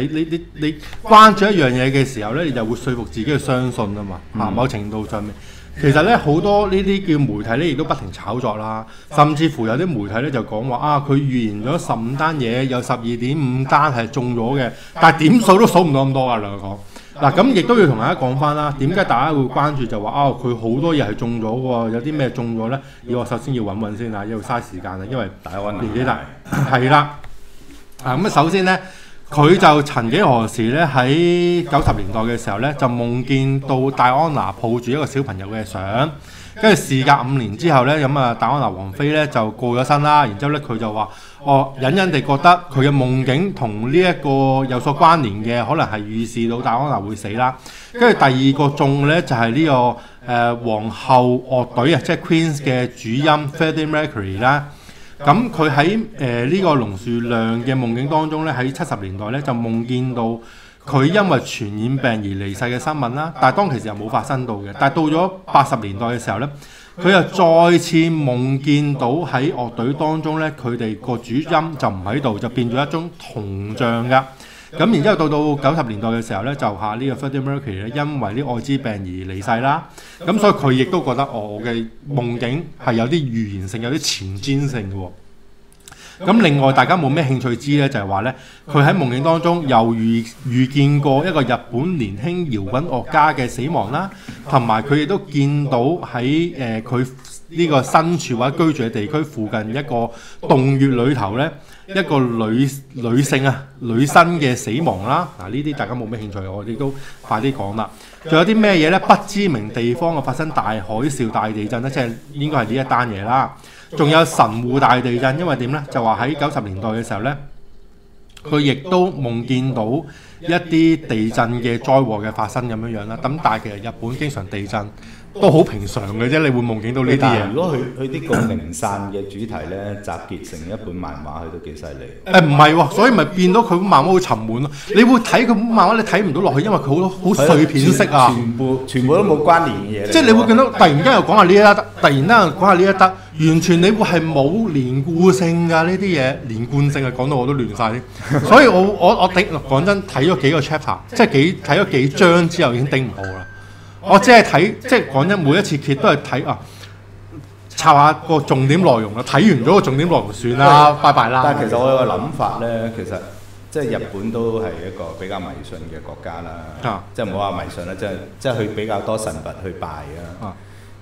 你關注一樣嘢嘅時候呢，你就會說服自己去相信啊嘛。某程度上面，其實呢好多呢啲叫媒體呢，亦都不停炒作啦。甚至乎有啲媒體呢就講話佢預言咗15單嘢，有12.5單係中咗嘅，但係點數都數唔到咁多㗎。兩個講。嗱，咁亦都要同大家講翻啦，點解大家會關注就話佢好多嘢係中咗喎，有啲咩中咗呢？我首先要揾先啊，要嘥時間啊，因為年紀大係啦。咁首先呢，佢就曾幾何時呢，喺90年代嘅時候呢，就夢見到戴安娜抱住一個小朋友嘅相，跟住事隔5年之後呢，咁戴安娜王妃呢就過咗身啦，然之後呢，佢就話隱隱地覺得佢嘅夢境同呢一個有所關聯嘅，可能係預示到戴安娜會死啦。跟住第二個中呢，就係呢個皇后樂隊啊，即係 Queen 嘅主音 Freddie Mercury 啦。咁佢喺呢個龍樹亮嘅夢境當中呢，喺70年代呢，就夢見到佢因為傳染病而離世嘅新聞啦。但係當其時又冇發生到嘅。但係到咗80年代嘅時候呢，佢又再次夢見到喺樂隊當中呢，佢哋個主音就唔喺度，就變咗一種銅像㗎。咁然之後到90年代嘅時候呢，就呢個 Freddie Mercury 咧，因為啲愛滋病而離世啦。咁所以佢亦都覺得我嘅夢境係有啲預言性、有啲前瞻性嘅喎。咁另外大家冇咩興趣知呢，就係話呢，佢喺夢境當中又預見過一個日本年輕搖滾樂家嘅死亡啦，同埋佢亦都見到喺佢呢個身處或者居住嘅地區附近一個洞穴裏頭呢，一個女性啊女生嘅死亡啦。嗱呢啲大家冇咩興趣，我哋都快啲講啦。仲有啲咩嘢呢？不知名地方發生大海嘯、大地震咧，即係應該係呢一單嘢啦。仲有神戶大地震，因為點呢？就話喺90年代嘅時候呢，佢亦都夢見到一啲地震嘅災禍嘅發生咁樣樣啦。咁但係其實日本經常地震都好平常嘅啫，你會夢見到呢啲嘢。如果佢啲咁零散嘅主題呢，集結成一本漫畫，佢都幾犀利。唔係喎，所以咪變到佢本漫畫好沉悶咯。你會睇佢本漫畫，你睇唔到落去，因為佢好多好碎片式啊，全部都冇關聯嘅嘢。即係你會見到突然間又講下呢一得，突然間又講下呢一得，完全你會係冇連貫性㗎呢啲嘢，連貫性係講到我都亂晒啲。所以我講真睇咗幾個 chapter， 即係睇咗幾章之後已經頂唔好啦。我只係睇，即係講真，每一次揭都係睇啊，抄下個重點內容啦。睇完咗個重點內容算啦，拜拜啦。但係其實我有個諗法咧，其實即係日本都係一個比較迷信嘅國家啦。即係唔好話迷信啦，即係佢比較多神佛去拜啊。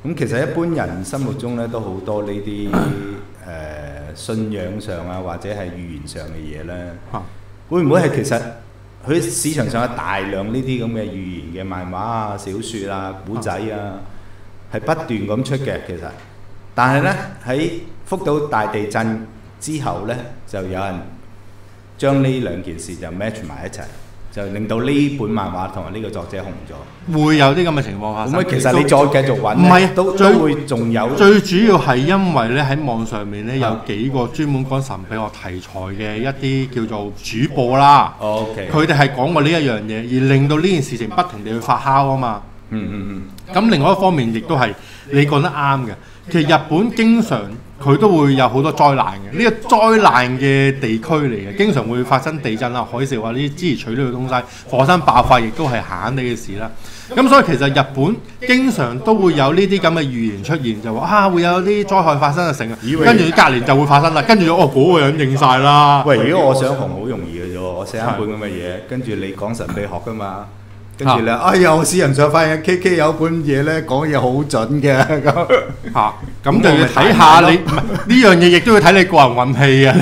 咁其實一般人心目中咧都好多呢啲信仰上啊，或者係語言上嘅嘢咧。會唔會係其實？佢市場上有大量呢啲咁嘅語言嘅漫畫啊、小説啊、古仔啊，係不斷咁出嘅。其實，但係呢，喺福島大地震之後呢，就有人將呢兩件事就 match 埋一齊，就令到呢本漫畫同埋呢個作者紅咗。會有啲咁嘅情況發生。咁其實你再繼續揾，唔係都會仲有。最主要係因為咧喺網上面咧有幾個專門講神秘學題材嘅一啲叫做主播啦。OK。佢哋係講過呢一樣嘢，而令到呢件事情不停地去發酵啊嘛。咁另外一方面亦都係你講得啱嘅。其實日本經常佢都會有好多災難嘅，呢個災難嘅地區嚟嘅，經常會發生地震啊、海嘯啊呢啲諸如此類嘅東西，火山爆發亦都係閒啲嘅事啦。咁所以其實日本經常都會有呢啲咁嘅預言出現，就話會有啲災害發生啊成啊，跟住隔年就會發生啦，跟住嗰個人應晒啦。喂，如果我想紅好容易嘅啫喎，我寫一本咁嘅嘢，跟住你講神秘學㗎嘛。跟住咧，哎呀！我私人上發現 KK 有本嘢咧，講嘢好準嘅咁咁就要睇下你呢樣嘢，亦都要睇你個人運氣啊！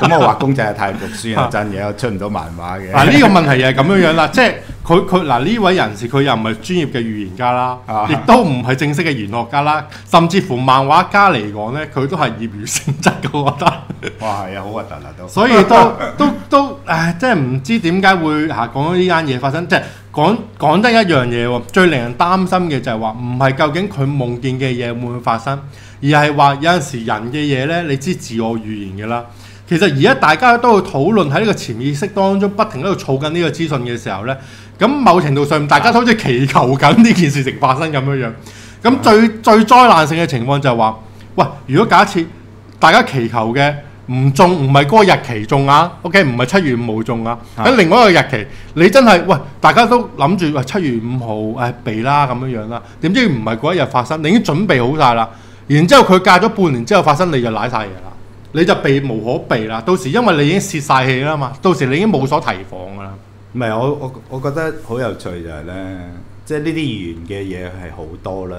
咁我畫公仔係太讀書係真嘢，我出唔到漫畫嘅。呢個問題又係咁樣啦，即係佢呢位人士佢又唔係專業嘅預言家啦，亦都唔係正式嘅玄學家啦，甚至乎漫畫家嚟講咧，佢都係業餘性質嘅，我覺得。哇，係啊，好核突啊都。所以都即係唔知點解會講呢間嘢發生，即係講得一樣嘢喎。最令人擔心嘅就係話，唔係究竟佢夢見嘅嘢會唔會發生，而係話有陣時人嘅嘢咧，你知自我預言嘅啦。其實而家大家都去討論喺呢個潛意識當中，不停喺度儲緊呢個資訊嘅時候咧，咁某程度上大家都好似祈求緊呢件事情發生咁樣樣。咁最災難性嘅情況就係話，喂，如果假設大家祈求嘅唔中，唔係嗰個日期中啊 ，OK， 唔係7月5號中啊，喺另外一個日期，你真係喂，大家都諗住7月5號避啦咁樣樣啦，點知唔係嗰一日發生，你已經準備好晒啦，然之後佢隔咗半年之後發生，你就瀨晒嘢啦。你就避無可避啦，到時因為你已經泄晒氣啦嘛，到時你已經冇所提防噶啦。唔係我覺得好有趣就係咧，即係呢啲預言嘅嘢係好多啦，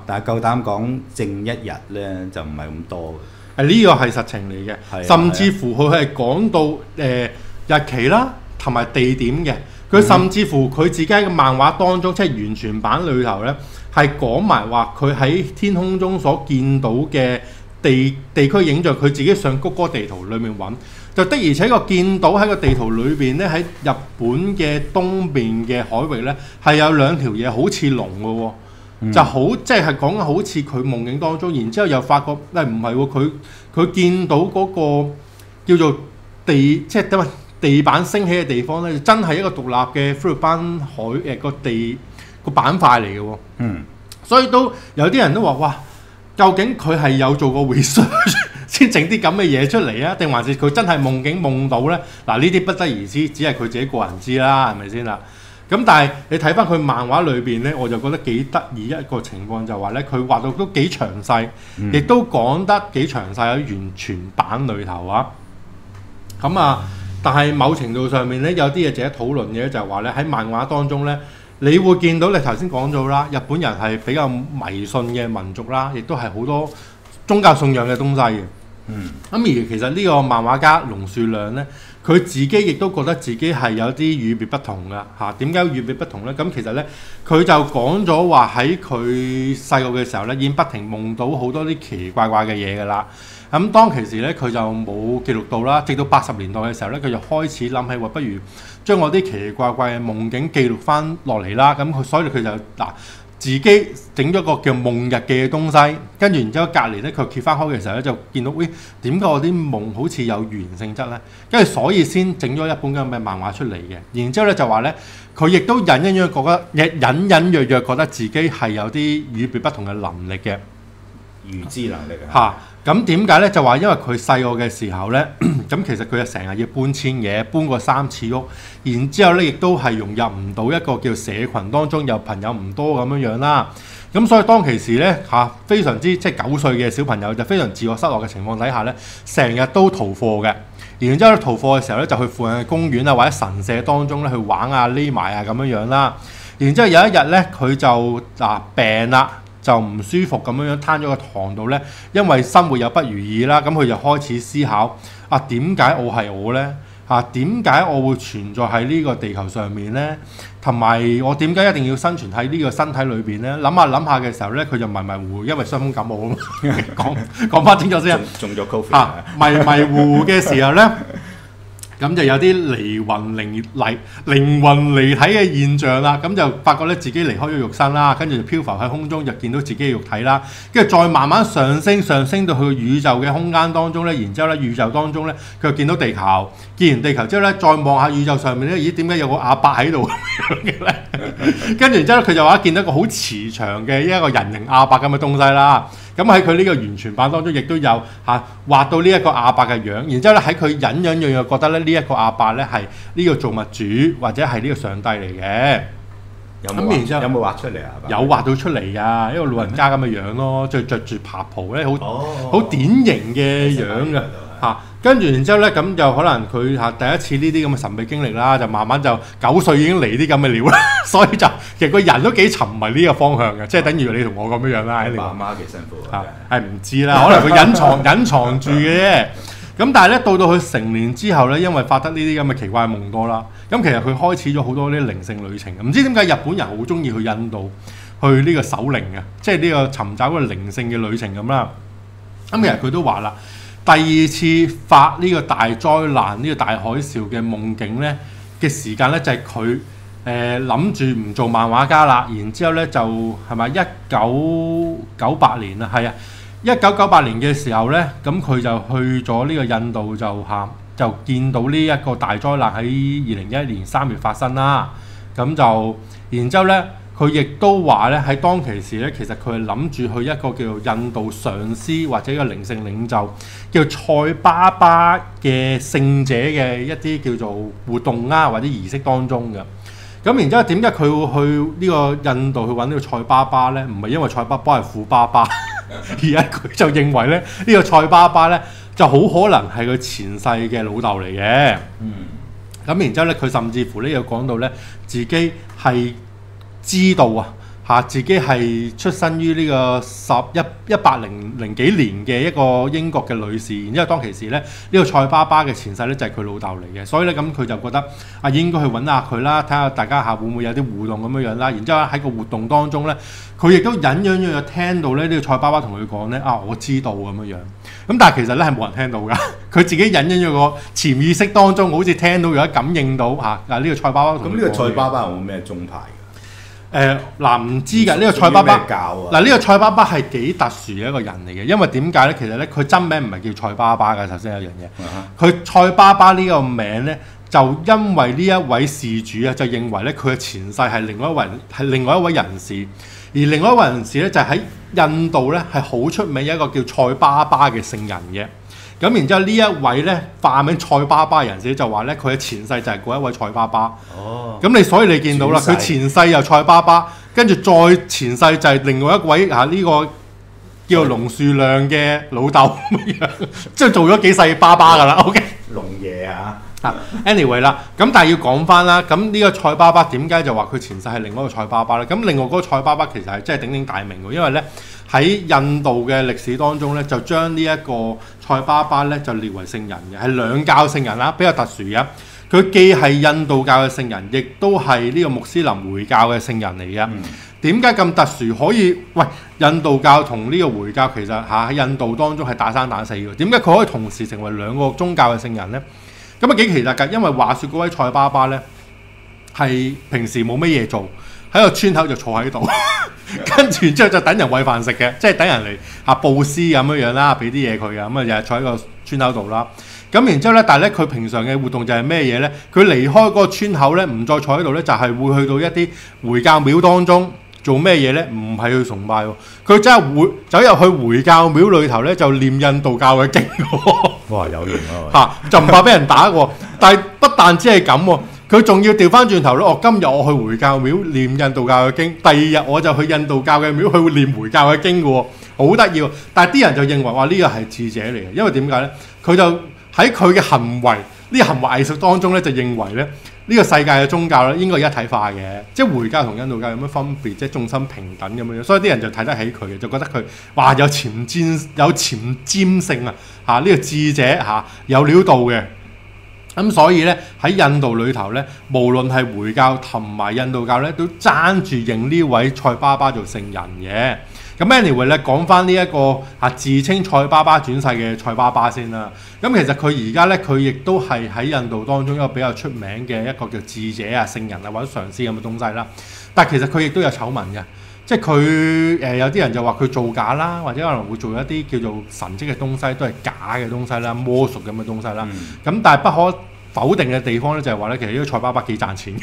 但係夠膽講正一日咧就唔係咁多嘅。呢個係實情嚟嘅，甚至乎佢係講到日期啦同埋地點嘅，佢甚至乎佢自己喺個漫畫當中，即係完全版裏頭咧係講埋話佢喺天空中所見到嘅地區影像，佢自己上谷歌地圖裏面揾，就的而且確見到喺個地圖裏邊咧，喺日本嘅東邊嘅海域咧係有兩條嘢好似龍嘅喎，就好即係講緊好似佢夢境當中，然之後又發覺唔係喎，佢見到嗰個叫做即係點啊地板升起嘅地方咧，真係一個獨立嘅菲律賓海個板塊嚟嘅喎，所以都有啲人都話哇。究竟佢係有做過 research 先整啲咁嘅嘢出嚟啊？定還是佢真係夢境夢到呢？嗱，呢啲不得而知，只係佢自己個人知啦，係咪先啦？咁但係你睇翻佢漫畫裏邊呢，我就覺得幾得意一個情況就係話呢，佢畫到都幾詳細，亦都講得幾詳細喺完全版裏頭啊。咁啊，但係某程度上面呢，有啲嘢值得討論嘅就係話呢，喺漫畫當中呢。你會見到你頭先講咗啦，日本人係比較迷信嘅民族啦，亦都係好多宗教信仰嘅東西嘅。而其實呢個漫畫家龍樹亮咧，佢自己亦都覺得自己係有啲與別不同㗎嚇。點解與別不同咧？咁其實咧，佢就講咗話喺佢細個嘅時候咧，已經不停夢到好多啲奇奇怪怪嘅嘢㗎啦。咁當其時咧，佢就冇記錄到啦。直到80年代嘅時候咧，佢就開始諗起話，不如將我啲奇奇怪怪嘅夢境記錄翻落嚟啦。咁所以佢就自己整咗個叫夢日記嘅東西，跟住然之後隔離咧，佢揭翻開嘅時候咧，就見到點解我啲夢好似有預言性質咧？跟住所以先整咗一本咁嘅漫畫出嚟嘅。然之後咧就話咧，佢亦都隱隱約約覺得自己係有啲與別不同嘅能力嘅預知能力嚇。咁點解咧？就話因為佢細個嘅時候咧，咁其實佢就成日要搬遷嘅，搬過3次屋，然之後咧亦都係融入唔到一個叫社群當中，有朋友唔多咁樣啦。咁所以當其時咧非常之即係9歲嘅小朋友就非常自我失落嘅情況底下咧，成日都逃課嘅。然之後逃課嘅時候咧，就去附近嘅公園啊或者神社當中咧去玩啊匿埋啊咁樣啦。然之後有一日咧，佢就病啦。就唔舒服咁樣攤咗個床度咧，因為生活有不如意啦，咁佢就開始思考點解我係我咧？點解我會存在喺呢個地球上面咧？同埋我點解一定要生存喺呢個身體裏邊咧？諗下嘅時候咧，佢就迷迷糊，因為傷風感冒啊嘛。講翻清楚先。中咗 Covid 迷糊嘅時候咧。咁就有啲離魂離體嘅現象啦，咁就發覺咧自己離開咗肉身啦，跟住就漂浮喺空中，就見到自己嘅肉體啦，跟住再慢慢上升到去宇宙嘅空間當中咧，然之後咧宇宙當中咧佢就見到地球，見完地球之後咧再望下宇宙上面咧，咦點解有個阿伯喺度咁樣嘅咧？跟住然之後佢就話見到一個好慈祥嘅一個人形阿伯咁嘅東西啦。咁喺佢呢個完全版當中，亦都有畫到呢一個阿伯嘅樣，然之後咧喺佢隱隱約約覺得咧呢一個阿伯咧係呢個造物主或者係呢個上帝嚟嘅。咁然之後有冇畫出嚟啊？有畫到出嚟㗎，一個老人家咁嘅樣咯，就着住白袍咧，好典型嘅樣㗎嚇。跟住然之後咧，咁就可能佢第一次呢啲咁嘅神秘經歷啦，就慢慢就9歲已經嚟啲咁嘅料啦，所以就其實個人都幾沉迷呢個方向嘅，即係等於你同我咁樣啦。你爸媽幾辛苦係唔知啦，可能佢隱藏住嘅啫。咁但係咧，到佢成年之後咧，因為發得呢啲咁嘅奇怪嘅夢多啦，咁其實佢開始咗好多啲靈性旅程。唔知點解日本人好中意去印度去呢個守靈嘅，即係呢個尋找個靈性嘅旅程咁啦。咁其實佢都話啦。第2次發呢個大災難、呢個大海嘯嘅夢境咧嘅時間咧，就係佢諗住唔做漫畫家啦。然之後咧就係咪1998年啊？係啊，1998年嘅時候咧，咁佢就去咗呢個印度就見到呢一個大災難喺2011年3月發生啦。咁就然之後咧。佢亦都話咧喺當其時咧，其實佢係諗住去一個叫做印度上師或者一個靈性領袖叫塞巴巴嘅聖者嘅一啲叫做活動啊或者儀式當中嘅。咁然之後點解佢會去呢個印度去揾呢個塞巴巴咧？唔係因為塞巴巴係富爸爸，而係佢就認為咧呢個塞巴巴咧就好可能係佢前世嘅老豆嚟嘅。咁然之後咧，佢甚至乎咧有講到咧自己係知道自己係出身於呢個1800幾年嘅一個英國嘅女士，然之後當其時咧呢個塞巴巴嘅前世咧就係佢老豆嚟嘅，所以咧咁佢就覺得應該去揾下佢啦，睇下大家會唔會有啲互動咁樣啦。然之後喺個活動當中咧，佢亦都隱約約聽到咧呢個塞巴巴同佢講咧我知道咁樣。咁但係其實咧係冇人聽到㗎，佢自己隱隱約個潛意識當中好似聽到有感應到呢個塞巴巴。咁呢個塞巴巴有冇咩宗派？唔知㗎，呢個塞巴巴呢個塞巴巴係幾特殊嘅一個人嚟嘅，因為點解咧？其實咧佢真名唔係叫塞巴巴㗎，首先有一樣嘢，佢塞巴巴呢個名咧就因為呢一位事主就認為咧佢嘅前世係另外一位人士，而另外一位人士咧就喺印度咧係好出名一個叫塞巴巴嘅聖人嘅。咁然之後呢一位咧化名塞巴巴人士就話咧佢嘅前世就係嗰一位塞巴巴。咁所以你見到啦，佢前世又塞巴巴，跟住再前世就係另外一位呢個叫做龍樹亮嘅老豆咁樣，即係做咗幾世巴巴㗎啦。OK。龍爺 anyway 啦，咁但係要講翻啦，咁呢個塞巴巴點解就話佢前世係另外一個塞巴巴咧？咁另外嗰個塞巴巴其實係真係鼎鼎大名嘅，因為咧喺印度嘅歷史當中咧，就將呢一個塞巴巴咧就列為聖人嘅，係兩教聖人啦，比較特殊嘅。佢既係印度教嘅聖人，亦都係呢個穆斯林回教嘅聖人嚟嘅。點解咁特殊？可以喂，印度教同呢個回教其實喺印度當中係打生打死嘅。點解佢可以同時成為兩個宗教嘅聖人呢？咁啊幾奇特㗎，因為話説嗰位塞巴巴咧係平時冇乜嘢做，喺個村口就坐喺度，跟住之後就等人餵飯食嘅，即係等人嚟佈施咁樣啦，俾啲嘢佢嘅，咁啊日日坐喺個村口度啦。咁然之後咧，但係咧佢平常嘅活動就係咩嘢咧？佢離開嗰個村口咧，唔再坐喺度咧，就係會去到一啲回教廟當中做咩嘢咧？唔係去崇拜喎，佢真係會走入去回教廟裏頭咧，就念印度教嘅經喎。哇，有型啊！就唔怕俾人打喎。但係不但只係咁喎，佢仲要調翻轉頭咧。今日我去回教廟念印度教嘅經，第二日我就去印度教嘅廟去念回教嘅經嘅喎，好得意喎。但係啲人就認為話呢個係智者嚟嘅，因為點解咧？佢就喺佢嘅行為，呢個行為藝術當中咧，就認為咧，呢個世界嘅宗教咧應該係一體化嘅，即係回教同印度教有乜分別？即係眾生平等咁樣，所以啲人就睇得起佢嘅，就覺得佢哇有前瞻性啊！呢個智者有料到嘅。咁所以咧喺印度裏頭咧，無論係回教同埋印度教咧，都爭住認呢位塞巴巴做聖人嘅。咁 anyway 咧，講翻呢一個自稱塞巴巴轉世嘅塞巴巴先啦。咁其實佢而家咧，佢亦都係喺印度當中一個比較出名嘅一個叫智者聖人或者上師咁嘅東西啦。但係其實佢亦都有醜聞嘅，即係佢有啲人就話佢造假啦，或者可能會做一啲叫做神蹟嘅東西，都係假嘅東西啦，魔術咁嘅東西啦。咁但係不可否定嘅地方咧，就係話咧，其實呢個塞巴巴幾賺錢。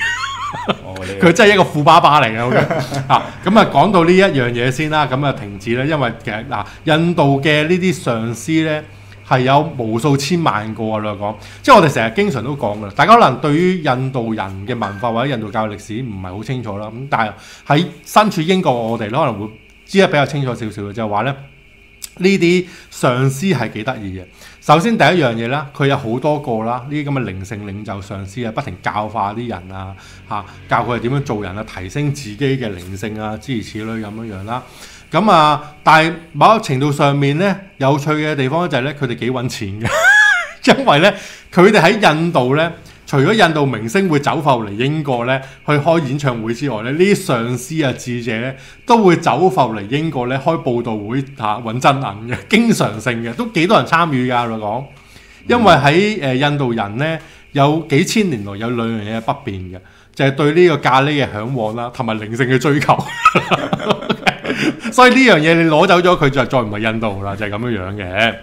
佢真係一個富爸爸嚟嘅，咁啊講到呢一樣嘢先啦，咁啊停止啦，因為其實印度嘅呢啲上師咧係有無數千萬個啊，嚟講，即係我哋成日經常都講噶，大家可能對於印度人嘅文化或者印度教歷史唔係好清楚啦，咁但係喺身處英國我哋可能會知得比較清楚少少嘅，就係話咧呢啲上師係幾得意嘅。首先第一樣嘢啦，佢有好多個啦，呢啲咁嘅靈性領袖上師啊，不停教化啲人啊，教佢哋點樣做人啊，提升自己嘅靈性啊，諸如此類咁樣啦。咁但係某程度上面咧，有趣嘅地方就係咧，佢哋幾揾錢嘅，因為咧佢哋喺印度咧，除咗印度明星會走埠嚟英國咧去開演唱會之外咧，呢啲上師智者咧都會走埠嚟英國咧開報道會揾真銀嘅，經常性嘅，都幾多人參與㗎我講。因為喺印度人咧有幾千年來有兩樣嘢不變嘅，就係對呢個咖喱嘅嚮往啦，同埋靈性嘅追求。所以呢樣嘢你攞走咗佢就再唔係印度啦，就係咁樣嘅。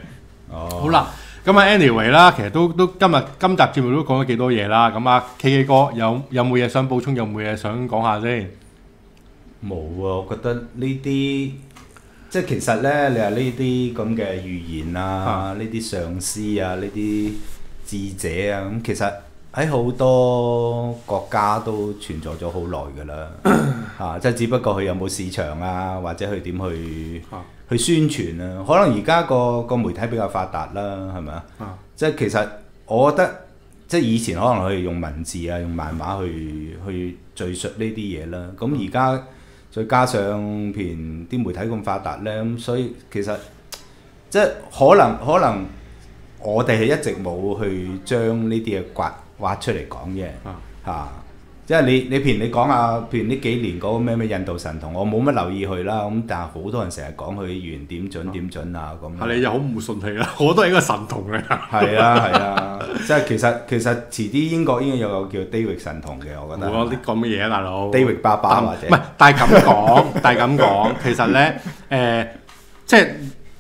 好啦。咁anyway 啦，其實都今集節目都講咗幾多嘢啦。咁KK 哥有冇嘢想補充？有冇嘢想講下先？冇啊，我覺得呢啲即係其實咧，你話呢啲咁嘅預言啊，呢啲上師啊，呢啲智者啊，咁其實喺好多國家都存在咗好耐㗎啦。即係只不過佢有冇市場啊，或者佢點去宣傳啊？可能而家個媒體比較發達啦，係咪啊？即係其實我覺得，即係以前可能佢用文字啊、用漫畫去敘述呢啲嘢啦。咁而家再加上譬如啲媒體咁發達咧，咁所以其實即係可能我哋係一直冇去將呢啲嘢挖出嚟講嘅即係你譬如你講下，譬如呢幾年嗰個咩印度神童，我冇乜留意佢啦。咁但係好多人成日講佢預言點準啊咁。你就好唔順氣啦！我都係一個神童嚟。係啊，即係其實遲啲英國應該有個叫 David 神童嘅，我覺得。冇啲講乜嘢啊，大佬 ？David 爸爸或者。唔係，但係咁講，其實咧即係。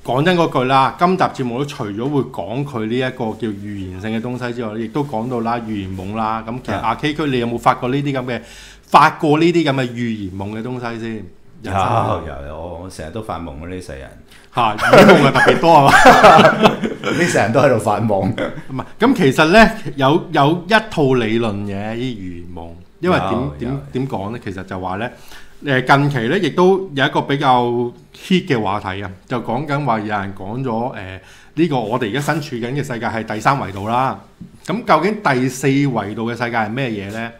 講真嗰句啦，今集節目都除咗會講佢呢一個叫預言性嘅東西之外，亦都講到啦預言夢啦。咁其實K 區你有冇發過呢啲咁嘅預言夢嘅東西先？有，我成日都發夢嗰啲世人。預言夢係特別多係嘛？啲成日都喺度發夢。唔係，咁其實咧有一套理論嘅啲預言夢，因為點講咧？其實就話咧近期咧亦都有一個比較 hit 嘅話題啊，就講緊話有人講咗呢個我哋而家身處緊嘅世界係第三維度啦。咁究竟第四維度嘅世界係咩嘢咧？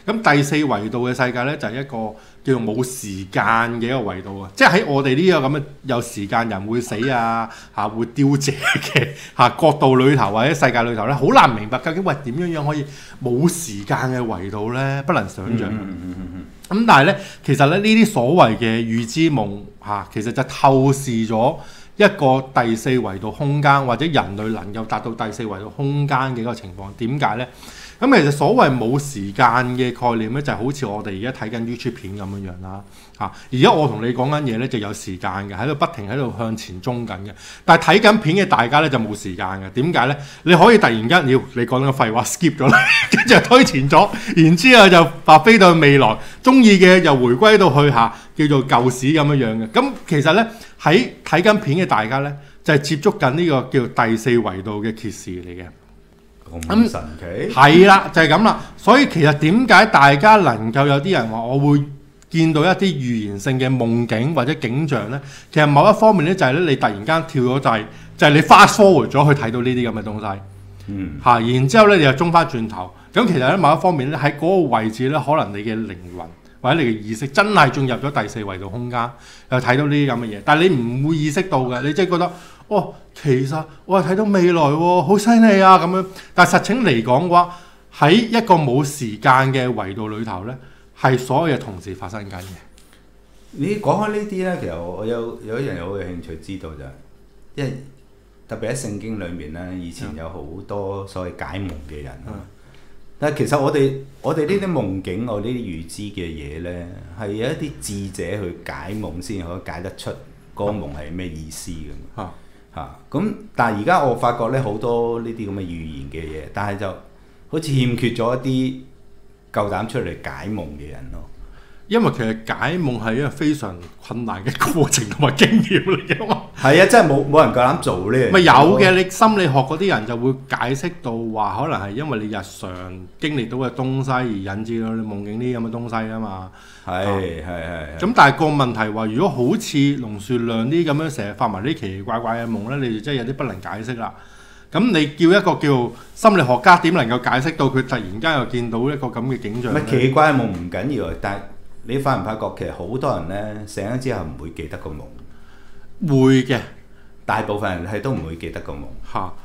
咁第四維度嘅世界咧就係一個叫做冇時間嘅一個維度啊！即係喺我哋呢個咁嘅有時間人會死啊嚇會凋謝嘅角度裏頭或者世界裏頭咧，好難明白究竟點樣可以冇時間嘅維度咧，不能想像。咁但係咧，其實咧呢啲所謂嘅預知夢其實就透視咗一個第四維度空間或者人類能夠達到第四維度空間嘅一個情況。點解咧？咁其實所謂冇時間嘅概念咧，就係好似我哋而家睇緊 YouTube 片咁樣啦。而家我同你講緊嘢咧，就有時間嘅，喺度不停喺度向前衝緊嘅。但係睇緊片嘅大家咧就冇時間嘅。點解咧？你可以突然間你講緊個廢話 skip 咗啦，跟住就推前咗，然之後就飛到未來，中意嘅又回歸到去叫做舊史咁樣嘅。咁其實咧喺睇緊片嘅大家咧，就係接觸緊呢個叫第四維度嘅揭示嚟嘅。咁神奇係啦，就係咁啦。所以其實點解大家能夠有啲人話我會見到一啲預言性嘅夢境或者景象咧？其實某一方面咧就係咧，你突然間跳咗掣，就係你 fast forward 咗去睇到呢啲咁嘅東西。然之後咧你又中翻轉頭。咁其實咧某一方面咧喺嗰個位置咧，可能你嘅靈魂或者你嘅意識真係進入咗第四維度空間，又睇到呢啲咁嘅嘢。但係你唔會意識到嘅，你即係覺得其實我係睇到未來喎，好犀利啊咁樣。但係實情嚟講嘅話，喺一個冇時間嘅維度裏頭咧，係所有嘢同時發生緊嘅。你講開呢啲咧，其實我有一樣嘢好有興趣知道就係，因為特別喺聖經裏面咧，以前有好多所謂解夢嘅人。但係其實我哋呢啲夢境，我呢啲預知嘅嘢咧，係有一啲智者去解夢先可以解得出嗰個夢係咩意思㗎嘛。咁但係而家我發覺咧，好多呢啲咁嘅預言嘅嘢，但係就好似欠缺咗一啲夠膽出嚟解夢嘅人咯。因為其實解夢係一個非常困難嘅過程同埋經驗嚟嘅嘛。係啊，真係冇人夠膽做呢樣嘢。咪有嘅，你心理學嗰啲人就會解釋到話，可能係因為你日常經歷到嘅東西而引致到你夢境呢啲咁嘅東西啊嘛。係。咁但係個問題話，如果好似龍樹亮啲咁樣成日發埋啲奇奇怪怪嘅夢咧，你就真係有啲不能解釋啦。咁你叫一個叫心理學家點能夠解釋到佢突然間又見到一個咁嘅景象？奇奇怪嘅夢唔緊要，但係你發唔發覺其實好多人咧醒咗之後唔會記得個夢？會嘅，大部分人係都唔會記得個夢。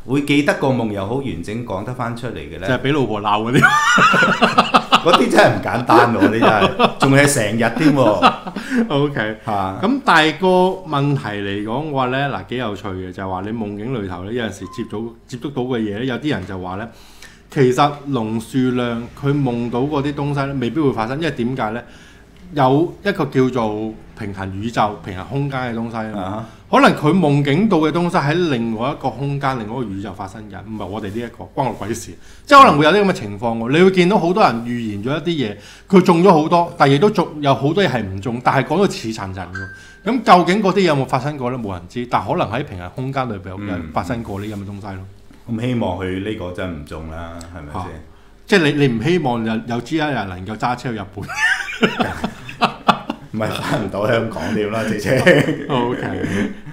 會記得個夢又好完整講得翻出嚟嘅咧，就係俾老婆鬧嗰啲。嗰啲真係唔簡單喎，嗰啲真係，仲係成日添喎。OK，咁但係個問題嚟講嘅話咧，幾有趣嘅就係話你夢境裏頭咧，有陣時接觸到嘅嘢咧，有啲人就話咧，其實龍樹亮佢夢到嗰啲東西咧，未必會發生，因為點解咧？有一個叫做平行宇宙、平行空間嘅東西啊，可能佢夢境到嘅東西喺另外一個空間、另外一個宇宙發生緊，唔係我哋呢一個，關我鬼事。即係可能會有啲咁嘅情況喎。你會見到好多人預言咗一啲嘢，佢中咗好多，但係亦都有好多嘢係唔中，但係講到似層層嘅。咁究竟嗰啲有冇發生過咧？冇人知。但係可能喺平行空間裏邊有發生過呢咁嘅東西咯。咁希望佢呢個真係唔中啦，係咪先？即係你唔希望有朝一日能夠揸車去日本。唔係翻唔到香港點啦，姐姐。OK，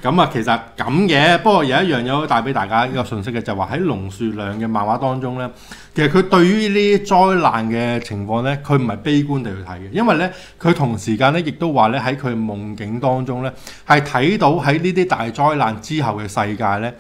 咁啊，其實咁嘅，不過有一樣嘢帶俾大家一個信息嘅，就係話喺龍樹亮嘅漫畫當中咧，其實佢對於呢啲災難嘅情況咧，佢唔係悲觀地去睇嘅，因為咧佢同時間咧亦都話咧喺佢夢境當中咧係睇到喺呢啲大災難之後嘅世界咧，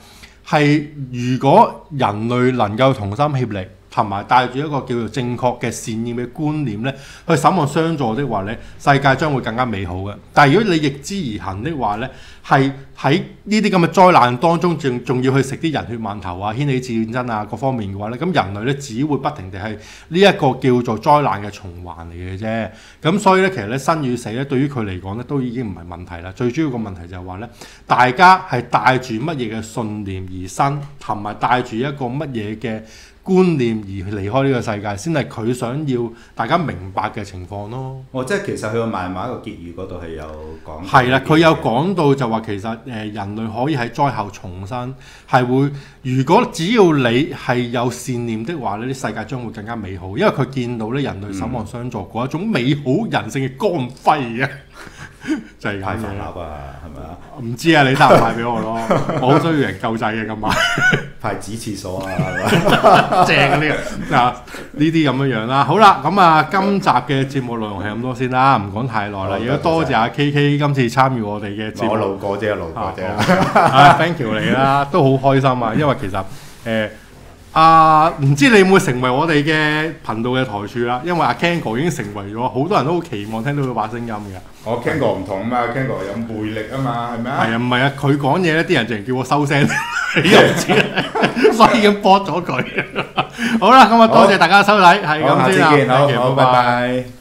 係如果人類能夠同心協力，同埋帶住一個叫做正確嘅善意嘅觀念咧，去守望相助的話咧，世界將會更加美好嘅。但係如果你逆之而行的話咧，係喺呢啲咁嘅災難當中，仲要去食啲人血饅頭啊、掀起戰爭啊各方面嘅話咧，咁人類咧只會不停地係呢一個叫做災難嘅循環嚟嘅啫。咁所以咧，其實咧生與死咧，對於佢嚟講咧，都已經唔係問題啦。最主要個問題就係話咧，大家係帶住乜嘢嘅信念而生，同埋帶住一個乜嘢嘅觀念而離開呢個世界，先係佢想要大家明白嘅情況咯。即係其實佢個漫畫個結語嗰度係有講。係啦，佢有講到就話其實人類可以喺災後重生，係會如果只要你係有善念的話呢，啲世界將會更加美好，因為佢見到咧人類守望相助嗰一種美好人性嘅光輝啊！就係咁樣啦，係咪啊？唔知啊，你得唔派俾我咯？我好需要人救濟嘅今晚。派紙廁所啊，正啊呢個啊呢啲咁樣樣啦。好啦，咁啊今集嘅節目內容係咁多先啦，唔講太耐啦。亦都多謝阿 KK 今次參與我哋嘅節目。我路過啫，thank you 你啦，都好開心啊！因為其實唔知你會唔會成為我哋嘅頻道嘅台柱啦？因為阿 Ken 哥已經成為咗，好多人都好期望聽到佢把聲音嘅。我 Ken 哥唔同啊嘛，Ken 哥有魅力啊嘛，係咪啊？係啊，唔係啊，佢講嘢咧，啲人淨係叫我收聲，你又唔知，所以已經播咗佢。好啦，咁啊，多謝大家收睇，係咁先啦。好，拜拜。